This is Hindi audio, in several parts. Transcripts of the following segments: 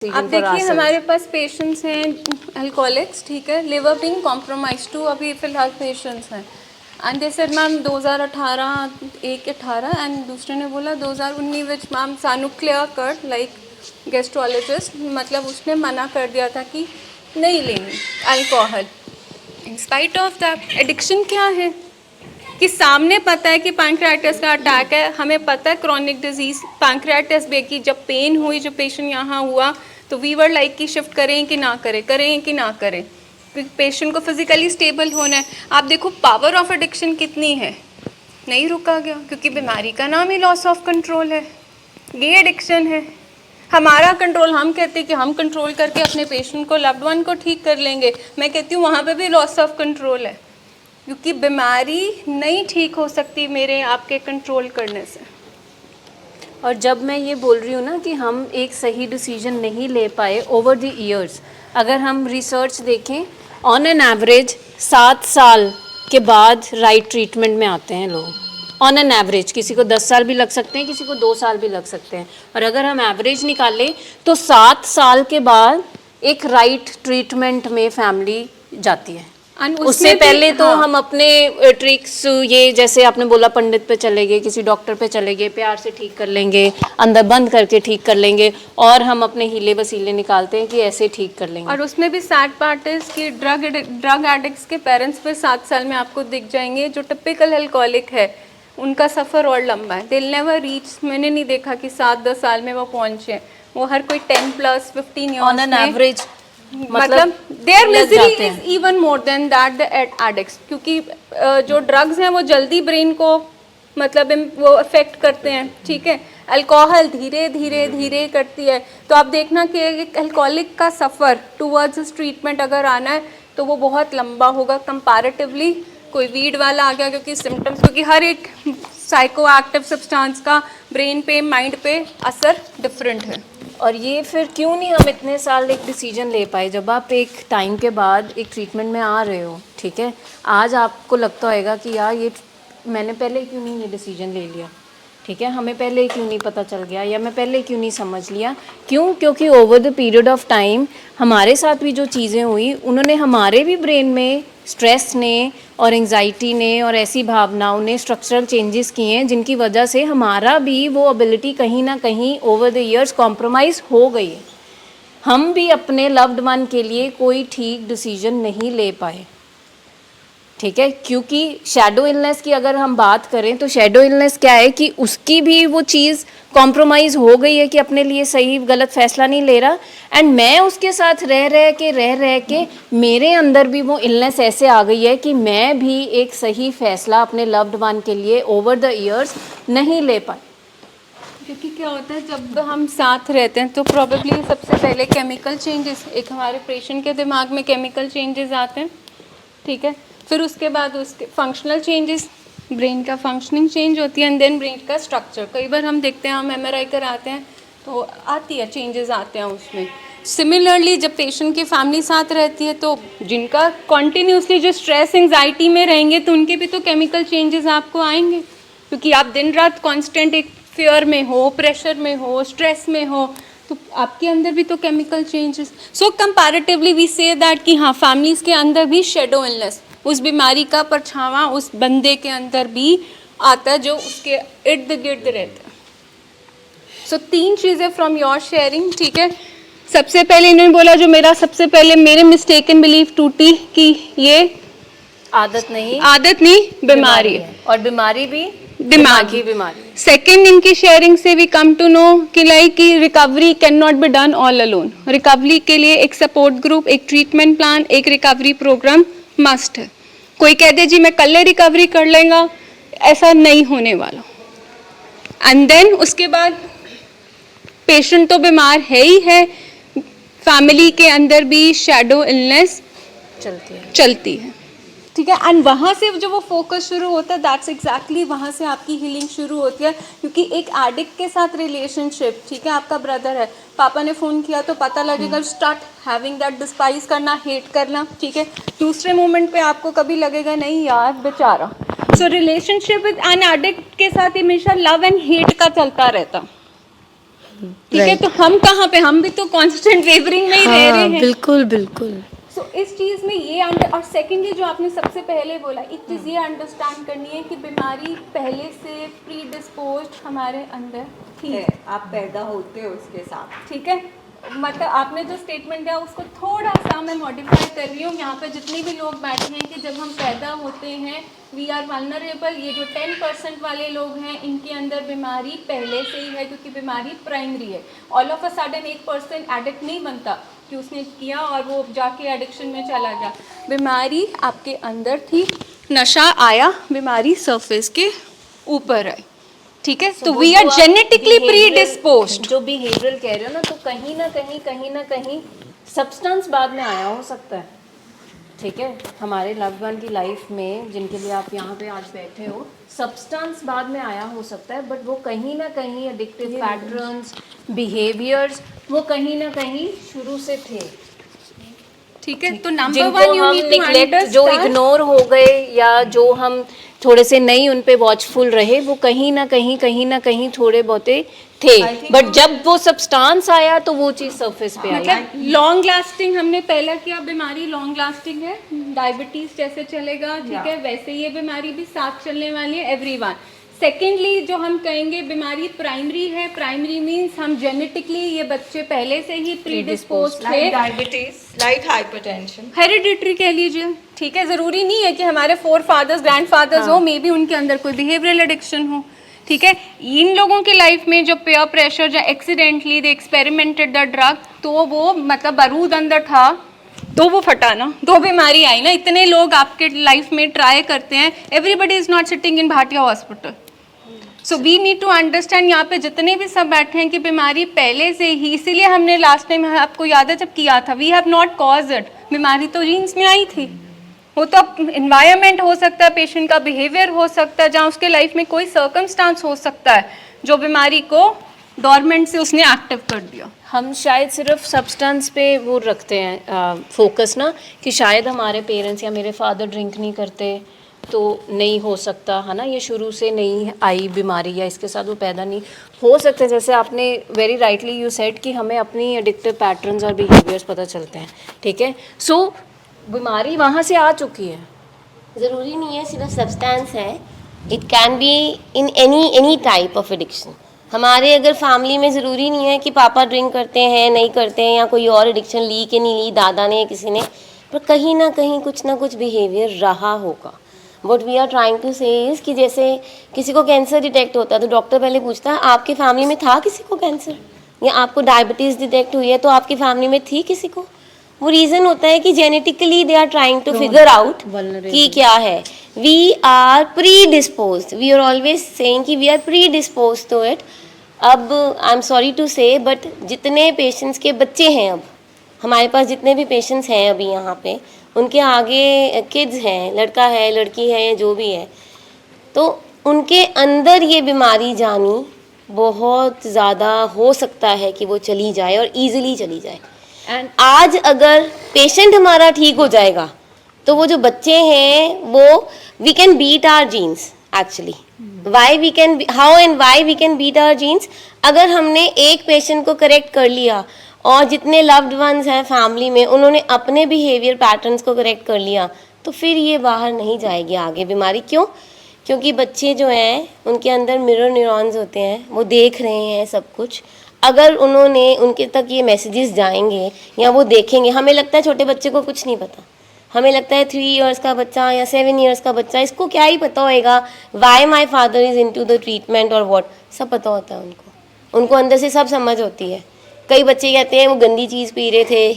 अब देखिए हमारे पास पेशेंट्स हैं अल्कोहलिक्स, ठीक है, लिवर बीइंग कॉम्प्रोमाइज टू अभी फिलहाल पेशेंट्स हैं। एंड दे सेड मैम 2018 एक 18 एंड दूसरे ने बोला 2019 विच मैम सानू क्लियर कट लाइक गेस्ट्रोलॉजिस्ट, मतलब उसने मना कर दिया था कि नहीं लेनी alcohol. In spite of that addiction क्या है कि सामने पता है कि पैंक्रियाटिस का अटैक है, हमें पता है क्रॉनिक डिजीज पैंक्रियाटिस बे की जब पेन हुई, जो पेशेंट यहाँ हुआ तो वी वर लाइक कि शिफ्ट करें कि ना करें, करें कि ना करें, पेशेंट को फिजिकली स्टेबल होना है। आप देखो पावर ऑफ एडिक्शन कितनी है, नहीं रुका गया क्योंकि बीमारी का नाम ही लॉस ऑफ कंट्रोल है। ये एडिक्शन है, हमारा कंट्रोल, हम कहते हैं कि हम कंट्रोल करके अपने पेशेंट को, लव्ड वन को ठीक कर लेंगे। मैं कहती हूँ वहाँ पे भी लॉस ऑफ कंट्रोल है, क्योंकि बीमारी नहीं ठीक हो सकती मेरे आपके कंट्रोल करने से। और जब मैं ये बोल रही हूँ ना कि हम एक सही डिसीजन नहीं ले पाए ओवर द ईयर्स, अगर हम रिसर्च देखें ऑन एन एवरेज 7 साल के बाद राइट ट्रीटमेंट में आते हैं लोग। ऑन एन एवरेज किसी को 10 साल भी लग सकते हैं, किसी को 2 साल भी लग सकते हैं, और अगर हम एवरेज निकालें तो 7 साल के बाद एक राइट ट्रीटमेंट में फैमिली जाती है। उससे पहले तो हम अपने ट्रिक्स, ये जैसे आपने बोला पंडित पे चले गए, किसी डॉक्टर पे चले गए, प्यार से ठीक कर लेंगे, अंदर बंद करके ठीक कर लेंगे, और हम अपने हीले वसीले निकालते हैं कि ऐसे ठीक कर लेंगे। और उसमें भी सैड पार्ट है कि ड्रग एडिक्ट्स के पेरेंट्स पे 7 साल में आपको दिख जाएंगे। जो टिपिकल अल्कोहलिक है उनका सफ़र और लंबा है, दे नेवर रीच, मैंने नहीं देखा कि 7-10 साल में वो पहुँचे, वो हर कोई 10+, 15 ईयर्स ऑन एन एवरेज, मतलब their misery is even more than that the addicts, क्योंकि जो ड्रग्स हैं वो जल्दी ब्रेन को मतलब वो अफेक्ट करते हैं, ठीक है, अल्कोहल धीरे धीरे धीरे करती है। तो आप देखना कि एक अल्कोहलिक का सफ़र टूवर्ड्स ट्रीटमेंट अगर आना है तो वो बहुत लंबा होगा कंपैरेटिवली कोई वीड वाला आ गया, क्योंकि सिम्टम्स, क्योंकि हर एक साइको एक्टिव सब्सटेंस का ब्रेन पे माइंड पे असर डिफरेंट है। और ये फिर क्यों नहीं हम इतने साल एक डिसीजन ले पाए? जब आप एक टाइम के बाद एक ट्रीटमेंट में आ रहे हो, ठीक है, आज आपको लगता होगा कि यार ये मैंने पहले क्यों नहीं ये डिसीजन ले लिया, ठीक है, हमें पहले क्यों नहीं पता चल गया, या मैं पहले क्यों नहीं समझ लिया। क्यों? क्योंकि over the period of time हमारे साथ भी जो चीज़ें हुई उन्होंने हमारे भी ब्रेन में स्ट्रेस ने और एंजाइटी ने और ऐसी भावनाओं ने स्ट्रक्चरल चेंजेस किए हैं जिनकी वजह से हमारा भी वो एबिलिटी कहीं ना कहीं ओवर द ईयर्स कॉम्प्रोमाइज़ हो गई है। हम भी अपने लव्ड वन के लिए कोई ठीक डिसीजन नहीं ले पाए, ठीक है, क्योंकि शैडो इलनेस की अगर हम बात करें तो शैडो इलनेस क्या है कि उसकी भी वो चीज़ कॉम्प्रोमाइज़ हो गई है कि अपने लिए सही गलत फैसला नहीं ले रहा, एंड मैं उसके साथ रह के मेरे अंदर भी वो इलनेस ऐसे आ गई है कि मैं भी एक सही फैसला अपने लव्ड वन के लिए ओवर द ईयर्स नहीं ले पाई। क्योंकि क्या होता है जब हम साथ रहते हैं तो प्रॉबेबली सबसे पहले केमिकल चेंजेस, एक हमारे पेशेंट के दिमाग में केमिकल चेंजेस आते हैं, ठीक है, फिर उसके बाद उसके फंक्शनल चेंजेस, ब्रेन का फंक्शनिंग चेंज होती है, एंड देन ब्रेन का स्ट्रक्चर। कई बार हम देखते हैं, हम MRI कराते हैं तो आती है चेंजेस आते हैं उसमें। सिमिलरली जब पेशेंट की फैमिली साथ रहती है तो जिनका कॉन्टीन्यूसली जो स्ट्रेस एंजाइटी में रहेंगे तो उनके भी तो केमिकल चेंजेस आपको आएंगे, क्योंकि आप दिन रात कॉन्स्टेंट एक फियर में हो, प्रेशर में हो, स्ट्रेस में हो, तो आपके अंदर भी तो chemical changes. So comparatively we say that कि हाँ फैमिलीज़ के अंदर भी शेडो इलनेस, उस बीमारी का परछावा उस बंदे के अंदर भी आता है जो उसके इर्द गिर्द रहता है। सो 3 चीज़ें फ्रॉम योर शेयरिंग, ठीक है। सबसे पहले इन्होंने बोला जो मेरा सबसे पहले मेरे मिस्टेकन बिलीफ टूटी कि ये आदत नहीं बीमारी है, और बीमारी भी दिमागी बीमारी। सेकेंड इनकी शेयरिंग से वी कम टू नो कि लाइक कि recovery can not be done all alone. Recovery के लिए एक सपोर्ट ग्रुप, एक ट्रीटमेंट प्लान, एक रिकवरी प्रोग्राम मस्ट है। कोई कह दे जी मैं कल रिकवरी कर लेगा, ऐसा नहीं होने वाला। एंड देन उसके बाद पेशेंट तो बीमार है ही है, फैमिली के अंदर भी शैडो इलनेस चलती है, ठीक है। एंड वहाँ से जो वो फोकस शुरू होता है, दैट्स एग्जैक्टली वहाँ से आपकी हीलिंग शुरू होती है, क्योंकि एक एडिक्ट के साथ रिलेशनशिप, ठीक है, आपका ब्रदर है, पापा ने फ़ोन किया तो पता लगेगा, स्टार्ट हैविंग दैट डिस्पाइज करना, हेट करना, ठीक है। दूसरे मोमेंट पे आपको कभी लगेगा नहीं यार बेचारा। सो रिलेशनशिप विद एन एडिक्ट के साथ हमेशा लव एंड हेट का चलता रहता। ठीक है, तो हम कहाँ पे, हम भी तो कांस्टेंट वेवरिंग में ही रह रहे हैं। बिल्कुल बिल्कुल। सो इस चीज़ में ये और सेकेंडली जो आपने सबसे पहले बोला, एक चीज़ ये अंडरस्टैंड करनी है कि बीमारी पहले से प्री डिस्पोज्ड हमारे अंदर थी, आप पैदा होते हो उसके साथ। ठीक है। मतलब आपने जो स्टेटमेंट दिया उसको थोड़ा सा मैं मॉडिफाई कर रही हूँ। यहाँ पे जितने भी लोग बैठे हैं कि जब हम पैदा होते हैं वी आर वल्नरेबल, ये जो 10% वाले लोग हैं इनके अंदर बीमारी पहले से ही है, क्योंकि बीमारी प्राइमरी है। All of a sudden 1% addict नहीं बनता कि उसने किया और वो जाके एडिक्शन में चला गया। बीमारी आपके अंदर थी, नशा आया, बीमारी सरफेस के ऊपर आई, ठीक है। तो we are genetically predisposed. जो बिहेवियरल कह रहे हो ना, तो कहीं ना कहीं सब्सटेंस बाद में आया हो सकता है, ठीक है। हमारे लव्ड वन की लाइफ में जिनके लिए आप यहाँ पे आज बैठे हो, सब्सटेंस बाद में आया हो सकता है, बट वो कहीं ना कहीं एडिक्टिव पैटर्न्स, बिहेवियर्स, वो कहीं ना कहीं शुरू से थे, ठीक है। तो नंबर जिनको वन यू हम नीड टू निग्लेक्ट, जो इग्नोर हो गए या जो हम थोड़े से नहीं उन पे वॉचफुल रहे, वो कहीं ना कहीं थोड़े बहुते थे, बट जब वो सब्सटेंस आया तो वो चीज़ सरफेस पे आई। मतलब लॉन्ग लास्टिंग हमने पहला किया, बीमारी लॉन्ग लास्टिंग है, डायबिटीज जैसे चलेगा, ठीक है, वैसे ये बीमारी भी साथ चलने वाली है एवरीवन। सेकेंडली जो हम कहेंगे बीमारी प्राइमरी है, प्राइमरी मीन्स हम जेनेटिकली ये बच्चे पहले से ही प्री डिस्पोज थे, डायबिटीज, लाइट हाइपरटेंशन, हेरिडिटरी कह लीजिए, ठीक है। ज़रूरी नहीं है कि हमारे फोर फादर्स ग्रैंड फादर्स हो, मे बी उनके अंदर कोई बिहेवियरल एडिक्शन हो, ठीक है। इन लोगों की लाइफ में जो पेयर प्रेशर या accidentally they experimented the drug, तो वो मतलब बारूद अंदर था तो वो फटा ना, दो बीमारी आई ना। इतने लोग आपके लाइफ में ट्राई करते हैं, everybody is not sitting in Bhatia hospital. So we need to understand, यहाँ पे जितने भी सब बैठे हैं कि बीमारी पहले से ही, इसीलिए हमने लास्ट टाइम आपको याद है जब किया था, we have not cause it, बीमारी तो जीन्स में आई थी। वो तो इन्वायरमेंट हो सकता है, पेशेंट का बिहेवियर हो सकता है, जहाँ उसके लाइफ में कोई सर्कमस्टांस हो सकता है जो बीमारी को डोरमेंट से उसने एक्टिव कर दिया। हम शायद सिर्फ सब्सटेंस पे वो रखते हैं फोकस ना, कि शायद हमारे पेरेंट्स या मेरे फादर ड्रिंक नहीं करते तो नहीं हो सकता है ना, ये शुरू से नहीं आई बीमारी या इसके साथ वो पैदा नहीं हो सकते। जैसे आपने वेरी राइटली यू सेड कि हमें अपनी एडिक्टिव पैटर्न्स और बिहेवियर्स पता चलते हैं, ठीक है। सो बीमारी वहाँ से आ चुकी है, ज़रूरी नहीं है सिर्फ सब्सटेंस है, it can be in any type of addiction. हमारे अगर फैमिली में ज़रूरी नहीं है कि पापा ड्रिंक करते हैं नहीं करते हैं, या कोई और एडिक्शन ली कि नहीं ली, दादा ने किसी ने, पर कहीं ना कहीं कुछ ना कुछ बिहेवियर रहा होगा। What we are trying to say is कि जैसे किसी को कैंसर डिटेक्ट होता है तो डॉक्टर पहले पूछता है आपके फैमिली में था किसी को कैंसर, या आपको डायबिटीज़ डिटेक्ट हुई है तो आपकी फैमिली में थी किसी को। वो रीज़न होता है कि genetically they are trying to figure out कि क्या है। We are predispose, we are always saying कि we are predispose to it. अब I am sorry to say, but जितने पेशेंट्स के बच्चे हैं, अब हमारे पास जितने भी पेशेंट्स हैं अभी यहाँ पे, उनके आगे किड्स हैं, लड़का है लड़की है जो भी है, तो उनके अंदर ये बीमारी जानी बहुत ज़्यादा हो सकता है कि वो चली जाए और ईजिली चली जाए। एंड आज अगर पेशेंट हमारा ठीक हो जाएगा तो वो जो बच्चे हैं वो we can beat our genes actually. Why we can, how and why we can beat our genes, अगर हमने एक पेशेंट को करेक्ट कर लिया और जितने लव्ड वंस हैं फैमिली में उन्होंने अपने बिहेवियर पैटर्न्स को करेक्ट कर लिया, तो फिर ये बाहर नहीं जाएगी आगे बीमारी। क्यों? क्योंकि बच्चे जो हैं उनके अंदर मिरर न्यूरॉन्स होते हैं, वो देख रहे हैं सब कुछ। अगर उन्होंने, उनके तक ये मैसेजेस जाएंगे या वो देखेंगे, हमें लगता है छोटे बच्चे को कुछ नहीं पता, हमें लगता है 3 इयर्स का बच्चा या 7 इयर्स का बच्चा, इसको क्या ही पता होएगा why my father is into the treatment और व्हाट, सब पता होता है उनको अंदर से सब समझ होती है। कई बच्चे कहते हैं वो गंदी चीज़ पी रहे थे,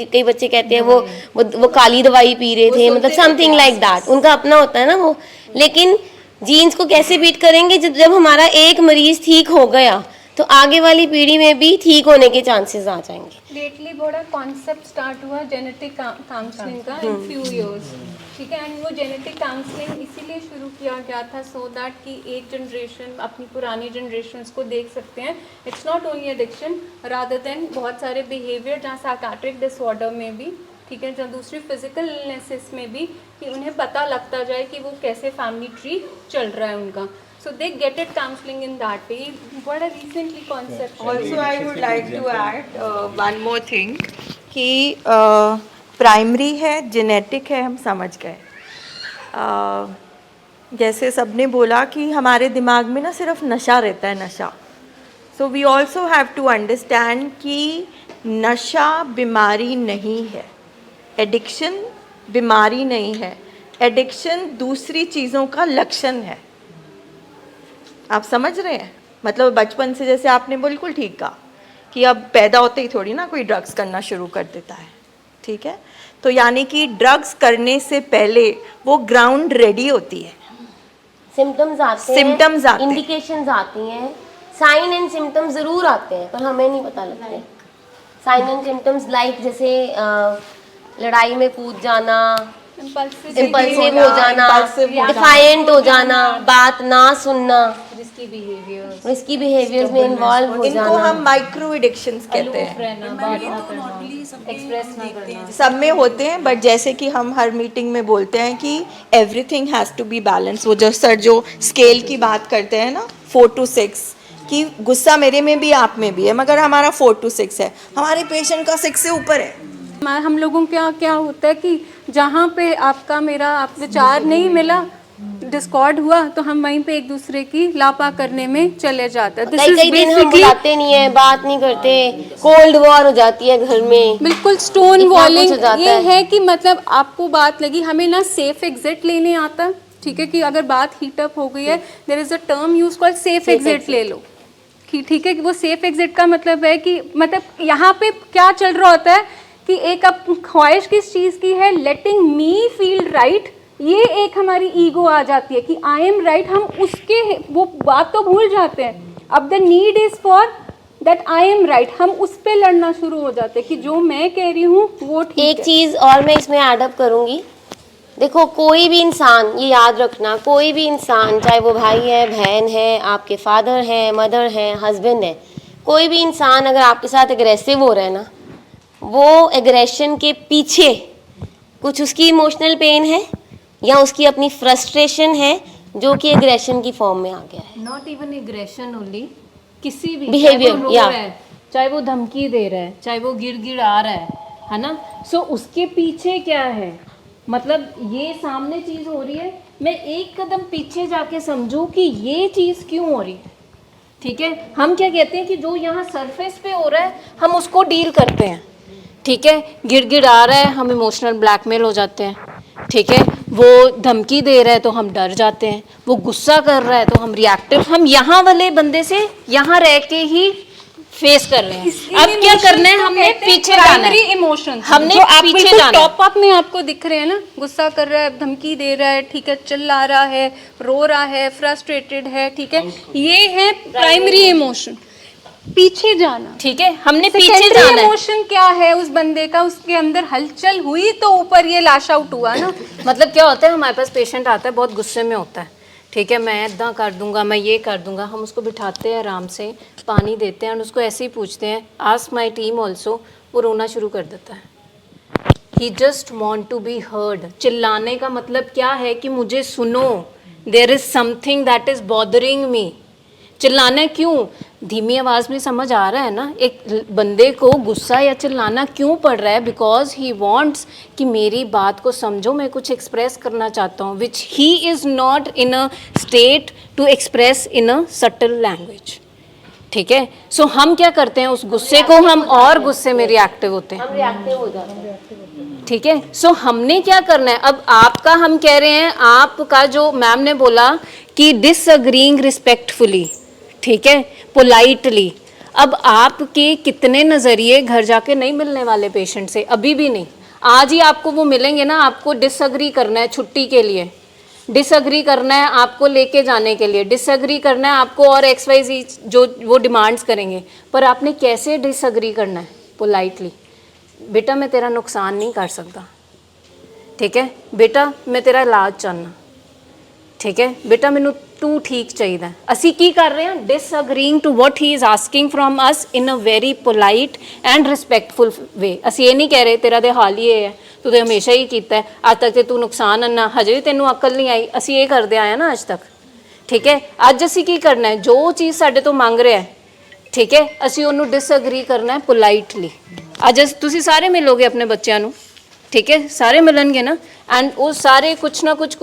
कई बच्चे कहते हैं वो काली दवाई पी रहे थे, मतलब समथिंग लाइक दैट, उनका अपना होता है ना वो। लेकिन जीन्स को कैसे बीट करेंगे? जब हमारा एक मरीज ठीक हो गया तो आगे वाली पीढ़ी में भी ठीक होने के चांसेस आ जाएंगे। लेटली बड़ा कॉन्सेप्ट स्टार्ट हुआ जेनेटिक काउंसलिंग का इन फ्यू इयर्स, ठीक है। एंड वो जेनेटिक काउंसलिंग इसीलिए शुरू किया गया था सो दैट कि एक जनरेशन अपनी पुरानी जनरेशन्स को देख सकते हैं। It's not only addiction rather than बहुत सारे बिहेवियर, जहाँ साइकाट्रिक डिसऑर्डर में भी, ठीक है, जहाँ दूसरी फिजिकल इलनेसेस में भी, कि उन्हें पता लगता जाए कि वो कैसे फैमिली ट्री चल रहा है उनका। So they get it counseling in that way. What a recently concept. Also, I would like to add one more thing कि प्राइमरी है, जेनेटिक है, हम समझ गए। जैसे सबने बोला कि हमारे दिमाग में ना सिर्फ नशा रहता है, नशा। So we also have to understand कि नशा बीमारी नहीं है, एडिक्शन बीमारी नहीं है, एडिक्शन दूसरी चीज़ों का लक्षण है। आप समझ रहे हैं? मतलब बचपन से, जैसे आपने बिल्कुल ठीक कहा कि अब पैदा होते ही थोड़ी ना कोई ड्रग्स करना शुरू कर देता है, ठीक है? तो यानी कि ड्रग्स करने से पहले वो ग्राउंड रेडी होती है, सिम्टम्स आते Symptoms आते हैं। इंडिकेशंस आती हैं, साइन एंड सिम्टम्स ज़रूर आते हैं पर हमें नहीं पता लगते। साइन एंड सिम्टम्स लाइक जैसे लड़ाई में कूद जाना, इम्पल्सिव हो जाना, impulsive हो डिफाइंट हो जाना, बात ना सुनना, रिस्की बिहेवियर, रिस्की बिहेवियर्स में इन्वॉल्व हो इनको जाना, हम माइक्रो एडिक्शंस कहते हैं। रहना, बात ना करना, एक्सप्रेस ना करना। सब में होते हैं, बट जैसे कि हम हर मीटिंग में बोलते हैं कि everything has to be balance. वो जो सर जो स्केल की बात करते हैं ना 4 to 6, कि गुस्सा मेरे में भी आप में भी है, मगर हमारा 4 to 6 है, हमारे पेशेंट का 6 से ऊपर है। हम लोगों क्या क्या होता है कि जहाँ पे आपका मेरा आप विचार नहीं मिला, डिस्कॉर्ड हुआ, तो हम वहीं पे एक दूसरे की लापा करने में चले जाते हैं। कई कई दिन हम बुलाते नहीं है, बात नहीं करते, कोल्ड वॉर हो जाती है घर में, बिल्कुल स्टोन इतना कुछ हो वॉलिंग। जाता ये है। है कि मतलब आपको बात लगी, हमें ना सेफ एग्जिट लेने आता, ठीक है? कि अगर बात हीटअप हो गई है, there is a term use called safe exit ले लो, कि ठीक है? कि वो सेफ एग्जिट का मतलब है कि मतलब यहाँ पे क्या चल रहा होता है कि एक अब ख्वाहिश किस चीज़ की है, लेटिंग मी फील राइट, ये एक हमारी ईगो आ जाती है कि आई एम राइट, हम उसके वो बात तो भूल जाते हैं। अब the need is for that I am right, हम उस पर लड़ना शुरू हो जाते हैं कि जो मैं कह रही हूँ वो ठीक है। एक चीज़ और मैं इसमें ऐडअप करूँगी। देखो, कोई भी इंसान, ये याद रखना, कोई भी इंसान, चाहे वो भाई है, बहन है, आपके फादर हैं, मदर हैं, हस्बैंड है, कोई भी इंसान अगर आपके साथ एग्रेसिव हो रहा है ना, वो एग्रेशन के पीछे कुछ उसकी इमोशनल पेन है या उसकी अपनी फ्रस्ट्रेशन है जो कि एग्रेशन की फॉर्म में आ गया है। नॉट इवन एग्रेशन ओनली, किसी भी Behavior, चाहे वो रो yeah. रहा है, चाहे वो धमकी दे रहा है, चाहे वो गिड़गिड़ा रहा है ना? सो उसके पीछे क्या है? मतलब ये सामने चीज़ हो रही है, मैं एक कदम पीछे जाके समझूं कि ये चीज़ क्यों हो रही है, ठीक है? हम क्या कहते हैं कि जो यहाँ सरफेस पे हो रहा है हम उसको डील करते हैं, ठीक है? गिड़गिड़ा रहा है, हम इमोशनल ब्लैकमेल हो जाते हैं, ठीक है? वो धमकी दे रहा है तो हम डर जाते हैं, वो गुस्सा कर रहा है तो हम रिएक्टिव, हम यहाँ वाले बंदे से यहाँ रह के ही फेस कर रहे हैं। अब क्या करना है, हमने पीछे जाना है, इमोशंस हमने पीछे जाना है। टॉप अप में आपको दिख रहे हैं ना, गुस्सा कर रहा है, धमकी दे रहा है, ठीक है, चिल्ला रहा है, रो रहा है, फ्रस्ट्रेटेड है, ठीक है? ये है प्राइमरी इमोशन। पीछे जाना, ठीक है, हमने पीछे जाना है। इमोशन क्या है उस बंदे का, उसके अंदर हलचल हुई तो ऊपर ये लैश आउट हुआ ना। मतलब क्या होता है, हमारे पास पेशेंट आता है बहुत गुस्से में होता है, ठीक है, मैं इतना कर दूंगा, मैं ये कर दूंगा, हम उसको बिठाते हैं आराम से, पानी देते हैं और उसको ऐसे ही पूछते हैं, आस्क माई टीम ऑल्सो, वो रोना शुरू कर देता है। He just want to be heard. चिल्लाने का मतलब क्या है कि मुझे सुनो, there is something that is bothering me. चिल्लाना क्यों? धीमी आवाज़ में समझ आ रहा है ना, एक बंदे को गुस्सा या चिल्लाना क्यों पड़ रहा है? बिकॉज ही वॉन्ट्स कि मेरी बात को समझो, मैं कुछ एक्सप्रेस करना चाहता हूँ, which he is not in a state to express in a subtle language, ठीक है? सो हम क्या करते हैं, उस गुस्से को हम और गुस्से में रिएक्टिव होते हैं, हम रिएक्टिव हो जाते हैं। ठीक है? सो हमने क्या करना है, अब आपका हम कह रहे हैं, आपका जो मैम ने बोला कि डिसअग्रीइंग रिस्पेक्टफुली, ठीक है, पोलाइटली। अब आपके कितने नज़रिए घर जाके नहीं मिलने वाले पेशेंट से, अभी भी नहीं। आज ही आपको वो मिलेंगे ना, आपको डिसअग्री करना है छुट्टी के लिए, डिसअग्री करना है आपको लेके जाने के लिए, डिसअग्री करना है आपको और XYZ जो वो डिमांड्स करेंगे, पर आपने कैसे डिसअग्री करना है? पोलाइटली, बेटा मैं तेरा नुकसान नहीं कर सकता, ठीक है बेटा, मैं तेरा इलाज चाहना, ठीक है बेटा, मैनू तू ठीक चाहिए। असी की कर रहे हैं, disagreeing to what he is asking from us in a very polite and respectful way. असी ये नहीं कह रहे तेरा तो हाल ही है, तू तो हमेशा ही कीता है, अज तक तो तू नुकसान अन्ना, हजे भी तेनू अकल नहीं आई, असी ये करते आए ना अज तक, ਠੀਕ ਹੈ। ਅੱਜ ਅਸੀਂ ਕੀ ਕਰਨਾ ਹੈ, ਜੋ ਚੀਜ਼ ਸਾਡੇ ਤੋਂ ਮੰਗ ਰਿਹਾ ਹੈ, ਠੀਕ ਹੈ, ਅਸੀਂ ਉਹਨੂੰ ਡਿਸਐਗਰੀ ਕਰਨਾ ਹੈ ਪੋਲਾਈਟਲੀ। ਅੱਜ ਤੁਸੀਂ ਸਾਰੇ ਮਿਲੋਗੇ ਆਪਣੇ ਬੱਚਿਆਂ ਨੂੰ, ਠੀਕ ਹੈ, ਸਾਰੇ ਮਿਲਣਗੇ ਨਾ, ਐਂਡ ਉਹ ਸਾਰੇ ਕੁਛ ਨਾ ਕੁਛ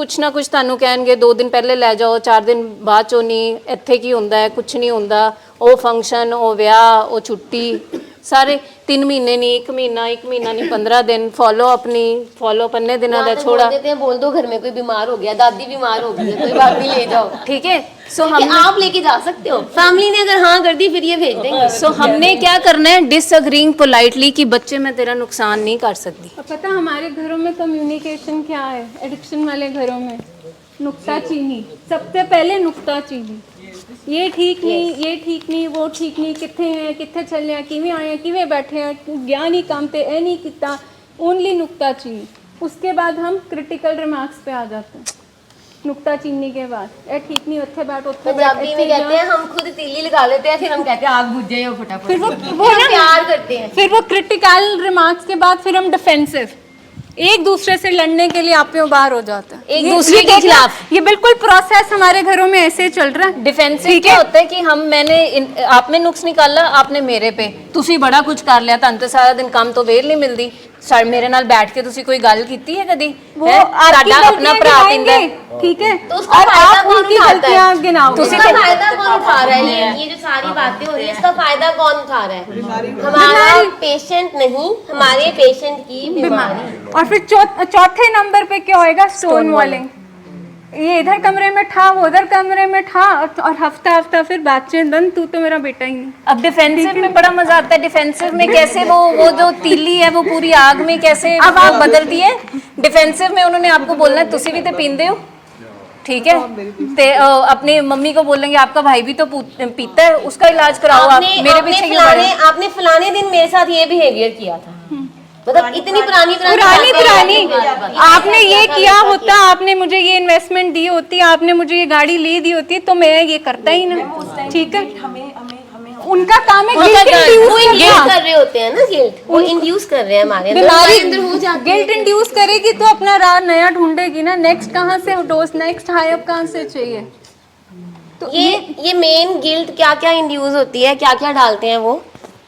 ਤੁਹਾਨੂੰ ਕਹਿਣਗੇ 2 ਦਿਨ ਪਹਿਲੇ ਲੈ ਜਾਓ, 4 ਦਿਨ ਬਾਅਦ ਚੋਂ ਨਹੀਂ, ਇੱਥੇ ਕੀ ਹੁੰਦਾ ਹੈ, ਕੁਛ ਨਹੀਂ ਹੁੰਦਾ, ਉਹ ਫੰਕਸ਼ਨ, ਉਹ ਵਿਆਹ, ਉਹ ਛੁੱਟੀ, ਸਾਰੇ 3 महीने नहीं, 1 महीना, 1 महीना नहीं, 15 दिन फॉलो अप अन्य दिनों का छोड़ा। बोल देते हैं, बोल दो घर में कोई बीमार हो गया, दादी बीमार हो गई है, कोई बात नहीं, ले जाओ, ठीक है। सो हम आप लेके जा सकते हो, फैमिली ने अगर हाँ कर दी फिर ये भेज देंगे। सो हमने क्या करना है, डिसअग्रीइंग पोलाइटली कि बच्चे मैं तेरा नुकसान नहीं कर सकती। और पता हमारे घरों में कम्युनिकेशन क्या है, एडिक्शन वाले घरों में नुक्ताचीनी, सबसे पहले नुक्ताचीनी, ये ठीक नहीं, वो ठीक नहीं, कित्थे हैं, कित्थे चले हैं, किवें आए हैं, किवें बैठे हैं, गया नहीं काम ते, ए नहीं किता, ओनली नुक्ताचीनी। उसके बाद हम क्रिटिकल रिमार्क्स पे आ जाते हैं, नुक्ताचीनी के बाद ए ठीक नहीं, उत्थे बैठ, उत्थे बैठ, पंजाबी में कहते हैं हम खुद तीली लगा लेते हैं, फिर हम कहते हैं आग बुझ जाए फटाफट, फिर वो हम प्यार करते हैं। फिर वो क्रिटिकल रिमार्क्स के बाद फिर हम डिफेंसिव, एक दूसरे से लड़ने के लिए आप बाहर हो जाता है, एक दूसरे के खिलाफ। ये बिल्कुल प्रोसेस हमारे घरों में ऐसे चल रहा है। डिफेंसिव क्या होता है कि आप में नुक्स निकाला, आपने मेरे पे, तुसी बड़ा कुछ कर लिया, तुहानू तो सारा दिन काम तो वेल नहीं मिलदी, मेरे नाल बैठ के तुसी कोई गल कीती है कदी? वो साडा अपना भरा पिंदा है, ठीक है, तो उसका और फायदा आप कौन उनकी उठाता है? गलतियां गिनाओगे। इसका फायदा कौन उठा रहा है? ये जो सारी बातें हो रही है, इसका फायदा कौन उठा रहा है? हमारा पेशेंट नहीं, हमारे पेशेंट की बीमारी। और फिर चौथे नंबर पे क्या होएगा, स्टोन वॉलिंग, ये इधर कमरे में ठा, वो उधर कमरे में ठा, और हफ्ता फिर बातचीत बंद, तू तो मेरा बेटा ही नहीं। अब डिफेंसिव में बड़ा मजा आता है, डिफेंसिव में कैसे वो जो तीली है वो पूरी आग में कैसे अब आप बदलती है। डिफेंसिव में उन्होंने आपको बोलना है तुसी भी तो पींदे हो, ठीक है, ते अपनी मम्मी को बोलेंगे आपका भाई भी तो पीता है, उसका इलाज कराओ, आप मेरे पीछे क्यों पड़े? आपने फलाने दिन मेरे साथ ये बिहेवियर किया था, मतलब इतनी पुरानी आपने ये किया होता, आपने मुझे ये इन्वेस्टमेंट दी होती, आपने मुझे ये गाड़ी ले दी होती, तो मैं ये करता ही ना, ठीक है। उनका काम है गिल्ट इंड्यूस कर रहे होते हैं ना, गिल्ट वो इंड्यूस कर रहे हैं हमारे अंदर हो जाती है। गिल्ट इंड्यूस करेगी तो अपना राह नया ढूंढेगी ना, नेक्स्ट कहाँ से डोज, नेक्स्ट हाई अप कहाँ से चाहिए। तो ये मेन गिल्ट क्या क्या इंड्यूस होती है, क्या क्या डालते हैं वो।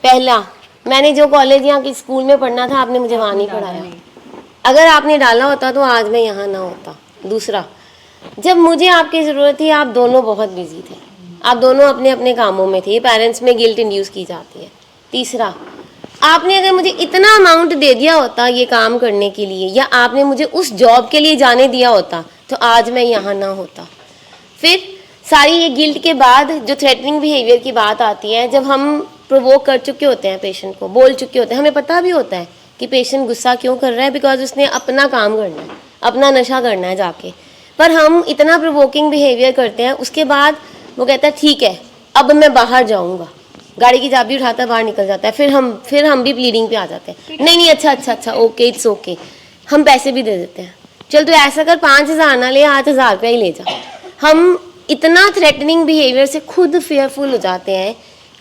पहला, मैंने जो कॉलेज यहाँ की स्कूल में पढ़ना था, आपने मुझे वहाँ नहीं पढ़ाया, अगर आपने डाला होता तो आज मैं यहाँ ना होता। दूसरा, जब मुझे आपकी ज़रूरत थी आप दोनों बहुत बिजी थे, आप दोनों अपने अपने कामों में थे, पेरेंट्स में गिल्ट इंड्यूस की जाती है। तीसरा, आपने अगर मुझे इतना अमाउंट दे दिया होता ये काम करने के लिए, या आपने मुझे उस जॉब के लिए जाने दिया होता, तो आज मैं यहाँ ना होता। फिर सारी ये गिल्ट के बाद जो थ्रेटनिंग बिहेवियर की बात आती है, जब हम प्रोवोक कर चुके होते हैं पेशेंट को, बोल चुके होते हैं, हमें पता भी होता है कि पेशेंट गुस्सा क्यों कर रहा है, बिकॉज उसने अपना काम करना है, अपना नशा करना है जाके, पर हम इतना प्रोवोकिंग बिहेवियर करते हैं, उसके बाद वो कहता है ठीक है अब मैं बाहर जाऊंगा, गाड़ी की चाबी उठाता है बाहर निकल जाता है, फिर हम भी प्लीडिंग पे आ जाते हैं, नहीं अच्छा ओके इट्स ओके, हम पैसे भी दे देते हैं, चल तो ऐसा कर 5,000 ना ले, 8,000 रुपया ही ले जा। हम इतना थ्रेटनिंग बिहेवियर से खुद फेयरफुल हो जाते हैं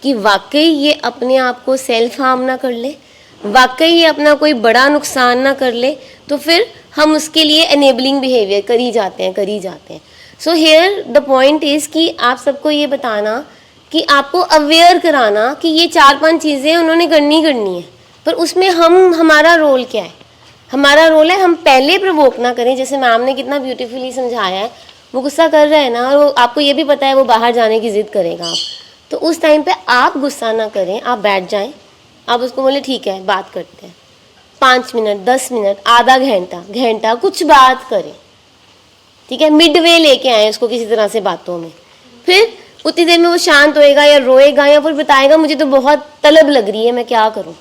कि वाकई ये अपने आप को सेल्फ हार्म ना कर ले, वाकई ये अपना कोई बड़ा नुकसान ना कर ले, तो फिर हम उसके लिए एनेबलिंग बिहेवियर करी जाते हैं। So here the point is कि आप सबको ये बताना कि आपको अवेयर कराना कि ये 4-5 चीज़ें उन्होंने करनी है, पर उसमें हमारा रोल क्या है। हमारा रोल है हम पहले प्रवोक ना करें, जैसे मैम ने कितना ब्यूटीफुली समझाया है, वो गुस्सा कर रहा है ना, और आपको ये भी पता है वो बाहर जाने की ज़िद करेगा, आप तो उस टाइम पे आप गुस्सा ना करें, आप बैठ जाएं, आप उसको बोले ठीक है बात करते हैं, 5 मिनट 10 मिनट आधा घंटा कुछ बात करें, ठीक है, मिडवे लेके आए उसको किसी तरह से बातों में, फिर उतनी देर में वो शांत होएगा या रोएगा या फिर बताएगा मुझे तो बहुत तलब लग रही है, मैं क्या करूं,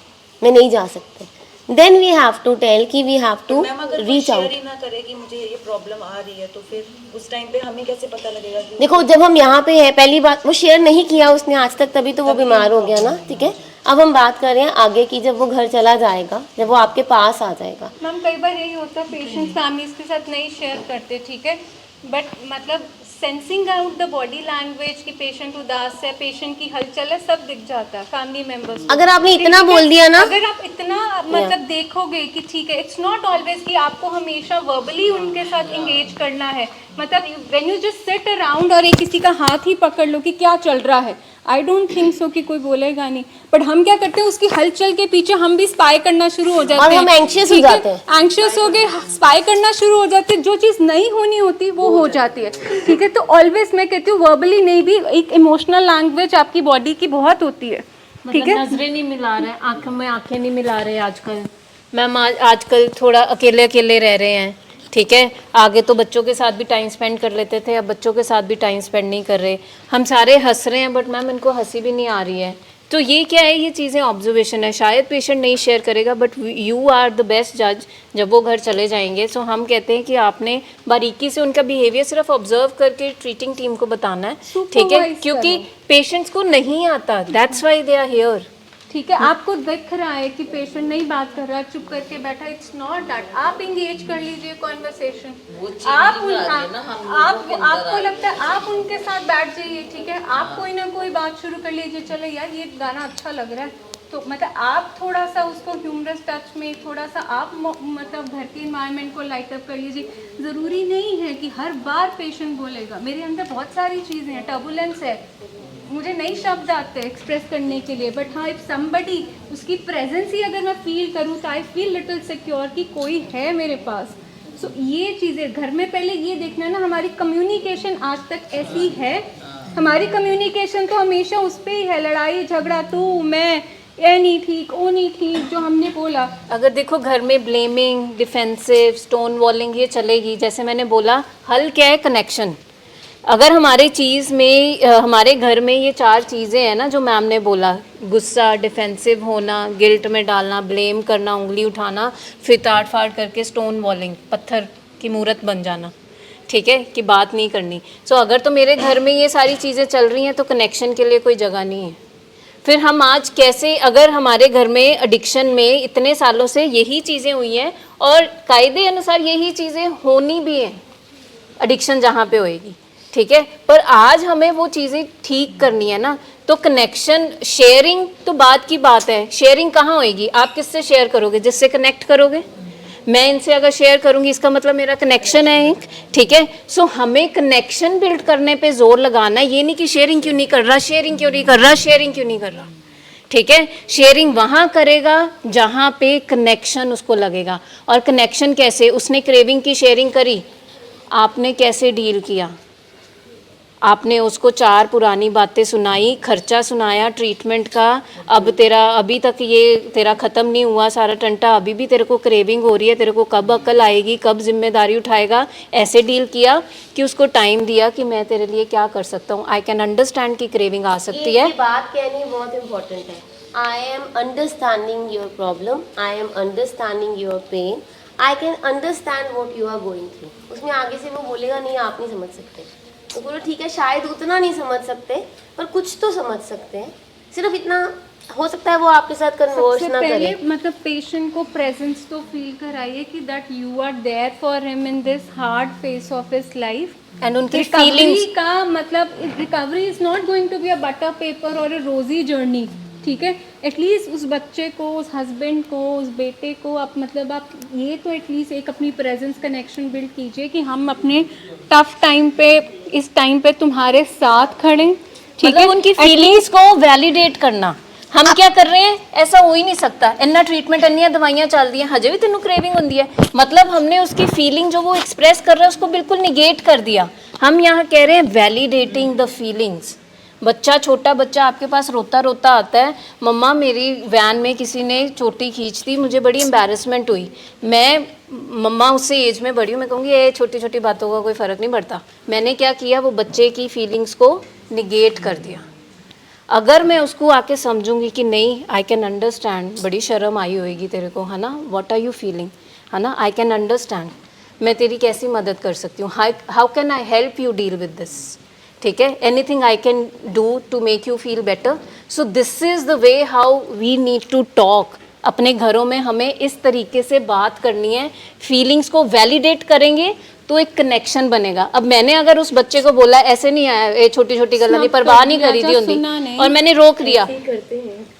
मैं नहीं जा सकते, then we have to tell कि we have to reach out. ना करे कि मुझे ये प्रॉब्लम आ रही है, तो फिर उस टाइम पे हमें कैसे पता लगेगा कि देखो जब हम यहाँ पे हैं, पहली बात वो शेयर नहीं किया उसने आज तक, तभी तो वो बीमार हो गया ना, ठीक है। अब हम बात कर रहे हैं आगे की, जब वो घर चला जाएगा, जब वो आपके पास आ जाएगा। मैम कई बार यही होता है पेशेंट्स फैमिलीज के साथ नहीं शेयर करते, ठीक है, बट मतलब sensing out the body language कि पेशेंट उदास है, पेशेंट की हलचल है, सब दिख जाता है फैमिली मेंबर्स को। अगर आपने इतना ठीक है? बोल दिया ना, अगर आप इतना मतलब देखोगे कि ठीक है, इट्स नॉट ऑलवेज कि आपको हमेशा वर्बली उनके साथ एंगेज करना है। मतलब when you just sit around और एक किसी का हाथ ही पकड़ लो कि क्या चल रहा है, आई डोंट थिंक सो कि कोई बोलेगा नहीं। बट हम क्या करते हैं, उसकी हलचल के पीछे हम भी स्पाई करना शुरू हो जाते और हैं, हम anxious हो ठीक है? जाते हैं। एंग्शियस हो गए, स्पाई करना शुरू हो जाते हैं, जो चीज़ नहीं होनी होती वो हो जाती है। ठीक है, तो ऑलवेज मैं कहती हूँ वर्बली नहीं भी एक इमोशनल लैंग्वेज आपकी बॉडी की बहुत होती है। ठीक है, नजरें नहीं मिला रहे हैं, आंखों में आंखें नहीं मिला रहे आजकल मैम। आजकल थोड़ा अकेले अकेले रह रहे हैं, ठीक है। आगे तो बच्चों के साथ भी टाइम स्पेंड कर लेते थे, अब बच्चों के साथ भी टाइम स्पेंड नहीं कर रहे। हम सारे हंस रहे हैं बट मैम इनको हंसी भी नहीं आ रही है। तो ये क्या है, ये चीज़ें ऑब्जर्वेशन है, शायद पेशेंट नहीं शेयर करेगा but you are the best जज जब वो घर चले जाएंगे। सो हम कहते हैं कि आपने बारीकी से उनका बिहेवियर सिर्फ ऑब्जर्व करके ट्रीटिंग टीम को बताना है, ठीक है, Supervise क्योंकि करो। पेशेंट्स को नहीं आता, that's why they are here. ठीक है, आपको दिख रहा है कि पेशेंट नहीं बात कर रहा है, चुप करके बैठा, इट्स नॉट दैट। आप एंगेज कर लीजिए कॉन्वर्सेशन, आपको लगता है आप उनके साथ बैठ जाइए, ठीक है, आप कोई ना कोई बात शुरू कर लीजिए, चलो यार ये गाना अच्छा लग रहा है, तो मतलब आप थोड़ा सा उसको ह्यूमरस टच में थोड़ा सा आप मतलब घर के इन्वायरमेंट को लाइट अप कर लीजिए। ज़रूरी नहीं है कि हर बार पेशेंट बोलेगा। मेरे अंदर बहुत सारी चीज़ें हैं, टर्बुलेंस है, मुझे नई शब्द आते हैं एक्सप्रेस करने के लिए, बट हाँ इफ समबडी, उसकी प्रेजेंस ही अगर मैं फील करूँ तो आई फील लिटिल सिक्योर कि कोई है मेरे पास। सो ये चीज़ें घर में पहले ये देखना ना, हमारी कम्युनिकेशन आज तक ऐसी है, हमारी कम्युनिकेशन तो हमेशा उस पर ही है, लड़ाई झगड़ा, तू मैं, ये नहीं ठीक, वो नहीं ठीक, जो हमने बोला। अगर देखो घर में ब्लेमिंग, डिफेंसिव, स्टोन वॉलिंग ये चलेगी। जैसे मैंने बोला, हल क्या है, कनेक्शन। अगर हमारे चीज़ में हमारे घर में ये 4 चीज़ें हैं ना जो मैम ने बोला, गुस्सा, डिफेंसिव होना, गिल्ट में डालना, ब्लेम करना, उंगली उठाना, फिर ताड़ फाड़ करके स्टोन वॉलिंग, पत्थर की मूर्त बन जाना, ठीक है, कि बात नहीं करनी। सो अगर तो मेरे घर में ये सारी चीज़ें चल रही हैं तो कनेक्शन के लिए कोई जगह नहीं है। फिर हम आज कैसे, अगर हमारे घर में एडिक्शन में इतने सालों से यही चीज़ें हुई हैं और कायदे अनुसार यही चीज़ें होनी भी हैं, एडिक्शन जहाँ पे होएगी, ठीक है, पर आज हमें वो चीज़ें ठीक करनी है ना। तो कनेक्शन, शेयरिंग तो बात की बात है। शेयरिंग कहाँ होएगी, आप किससे शेयर करोगे, जिससे कनेक्ट करोगे। मैं इनसे अगर शेयर करूंगी इसका मतलब मेरा कनेक्शन है एक, ठीक है। सो हमें कनेक्शन बिल्ड करने पे जोर लगाना है, ये नहीं कि शेयरिंग क्यों नहीं कर रहा, शेयरिंग क्यों नहीं कर रहा, शेयरिंग क्यों नहीं कर रहा, ठीक है। शेयरिंग वहाँ करेगा जहाँ पे कनेक्शन उसको लगेगा। और कनेक्शन कैसे, उसने क्रेविंग की शेयरिंग करी, आपने कैसे डील किया, आपने उसको 4 पुरानी बातें सुनाई, खर्चा सुनाया ट्रीटमेंट का, अब तेरा अभी तक ये तेरा ख़त्म नहीं हुआ सारा टंटा, अभी भी तेरे को क्रेविंग हो रही है, तेरे को कब अकल आएगी, कब जिम्मेदारी उठाएगा, ऐसे डील किया कि उसको टाइम दिया कि मैं तेरे लिए क्या कर सकता हूँ। आई कैन अंडरस्टैंड कि क्रेविंग आ सकती है। ये बात कहनी बहुत इम्पोर्टेंट है। I am understanding your problem, I am understanding your pain, I can understand what you are going through. उसमें आगे से वो बोलेगा नहीं आप नहीं समझ सकते, तो बोलो ठीक है, शायद उतना नहीं समझ सकते पर कुछ तो समझ सकते हैं। सिर्फ इतना हो सकता है वो आपके साथ कन्वर्स सबसे ना पहले करे। मतलब पेशेंट को प्रेजेंस तो फील कराइए कि that you are there for him in this hard face of his life. And उनकी रिकवरी फीलिंग्स का मतलब, recovery is not going to be a butter paper और अ रोजी जर्नी, ठीक है। एटलीस्ट उस बच्चे को, उस हस्बैंड को, उस बेटे को आप मतलब आप ये तो एटलीस्ट एक अपनी प्रेजेंस कनेक्शन बिल्ड कीजिए कि हम अपने टफ टाइम पे, इस टाइम पे तुम्हारे साथ खड़े, ठीक है। मतलब उनकी फीलिंग्स को वैलिडेट करना। हम क्या कर रहे हैं, ऐसा हो ही नहीं सकता, इन्ना ट्रीटमेंट अन्निया दवाइयां चल दी हैं, हजे भी तेनू क्रेविंग होंदी है, मतलब हमने उसकी फीलिंग जो वो एक्सप्रेस कर रहा है उसको बिल्कुल निगेट कर दिया। हम यहाँ कह रहे हैं वैलिडेटिंग द फीलिंग्स। बच्चा, छोटा बच्चा आपके पास रोता रोता आता है, मम्मा मेरी वैन में किसी ने चोटी खींच दी, मुझे बड़ी एम्बैरेसमेंट हुई। मैं, मम्मा उससे एज में बड़ी हूँ, मैं कहूँगी ये छोटी छोटी बातों का कोई फ़र्क नहीं पड़ता। मैंने क्या किया, वो बच्चे की फीलिंग्स को निगेट कर दिया। अगर मैं उसको आके समझूंगी कि नहीं, आई कैन अंडरस्टैंड, बड़ी शर्म आई होएगी तेरे को, है ना, व्हाट आर यू फीलिंग, है ना, आई कैन अंडरस्टैंड, मैं तेरी कैसी मदद कर सकती हूँ, how can I help you deal with this, ठीक है, anything I can do to make you feel better. So this is the way how we need to talk. अपने घरों में हमें इस तरीके से बात करनी है, फीलिंग्स को वैलिडेट करेंगे तो एक कनेक्शन बनेगा। अब मैंने अगर उस बच्चे को बोला ऐसे नहीं आया, ये छोटी छोटी गल्लां दी परवाह नहीं करी दी सुना होंदी नहीं। और मैंने रोक दिया,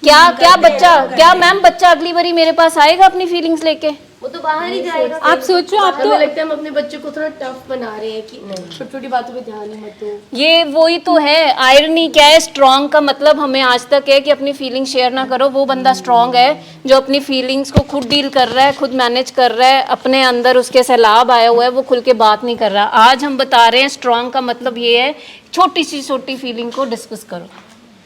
क्या मैम बच्चा अगली बारी मेरे पास आएगा अपनी फीलिंग्स लेके? वो तो बाहर ही जाएगा। आप सोचो, आप तो हमें लगता है हम अपने बच्चे को थोड़ा टफ बना रहे हैं कि छोटी छोटी बातों पे ध्यान मत दो। ये वही तो है आयरनी। क्या है स्ट्रॉन्ग का मतलब? हमें आज तक है कि अपनी फीलिंग शेयर ना करो। वो बंदा स्ट्रॉन्ग है जो अपनी फीलिंग्स को खुद डील कर रहा है, खुद मैनेज कर रहा है, अपने अंदर उसके सैलाब आया हुआ है, वो खुल के बात नहीं कर रहा। आज हम बता रहे हैं स्ट्रॉन्ग का मतलब ये है छोटी सी छोटी फीलिंग को डिस्कस करो।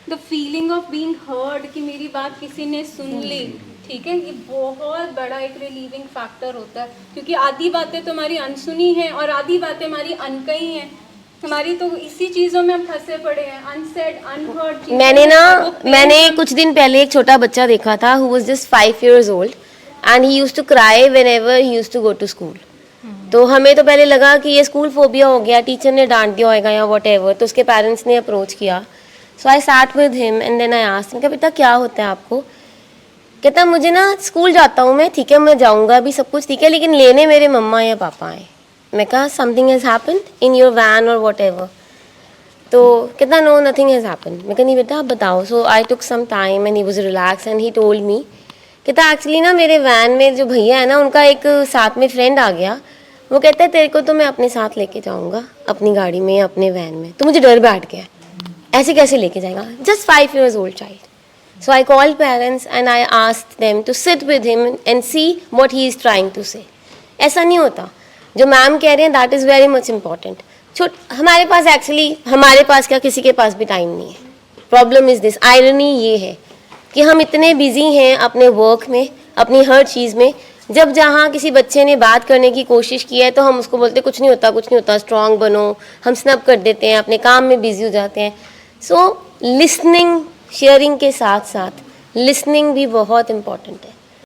The feeling of being heard, कि मेरी बात किसी ने सुन ली, ठीक है, ये बहुत बड़ा एक रिलीविंग फैक्टर होता है। क्योंकि आधी बातें तो हमारी अनसुनी हैं और आधी बातें हमारी अनकही हैं। हमारी तो इसी चीज़ों में हम फंसे पड़े हैं, अनसेड अनहर्ड। मैंने कुछ दिन पहले एक छोटा बच्चा देखा था who was just 5 years old and he used to cry whenever he used to go to school. तो हमें तो पहले लगा कि ये स्कूल फोबिया हो गया, टीचर ने डांट दिया होगा या व्हाटएवर। तो उसके पेरेंट्स ने अप्रोच किया। So I sat with him and then I asked him, बेटा क्या होता है आपको? कहता मुझे ना स्कूल जाता हूँ मैं, ठीक है मैं जाऊँगा भी, सब कुछ ठीक है, लेकिन लेने मेरे मम्मा या पापा आए। मैं कहा something has happened in your van और व्हाटएवर? तो कहता नो नथिंग हैज़ हैपेंड। मैं कहा नहीं बेटा आप बताओ। So I took some time and he was relax and he told me. कहता एक्चुअली ना मेरे वैन में जो भैया है ना उनका एक साथ में फ्रेंड आ गया। वो कहता है तेरे को तो मैं अपने साथ लेके जाऊँगा अपनी गाड़ी में या अपने वैन में, तो मुझे डर बैठ गया, ऐसे कैसे लेके जाएगा? Just 5 years old child. So I called parents and I asked them to sit with him and see what he is trying to say. ऐसा नहीं होता जो मैम कह रहे हैं, that is very much important. हमारे पास एक्चुअली हमारे पास क्या किसी के पास भी टाइम नहीं है। प्रॉब्लम इज़ दिस, आयरनी ये है कि हम इतने बिजी हैं अपने वर्क में, अपनी हर चीज़ में। जब जहाँ किसी बच्चे ने बात करने की कोशिश की है तो हम उसको बोलते कुछ नहीं होता, कुछ नहीं होता, स्ट्रांग बनो, हम स्नब कर देते हैं, अपने काम में बिजी हो जाते हैं। सो लिसनिंग शेयरिंग के साथ साथ लिसनिंग भी बहुत इम्पॉर्टेंट है।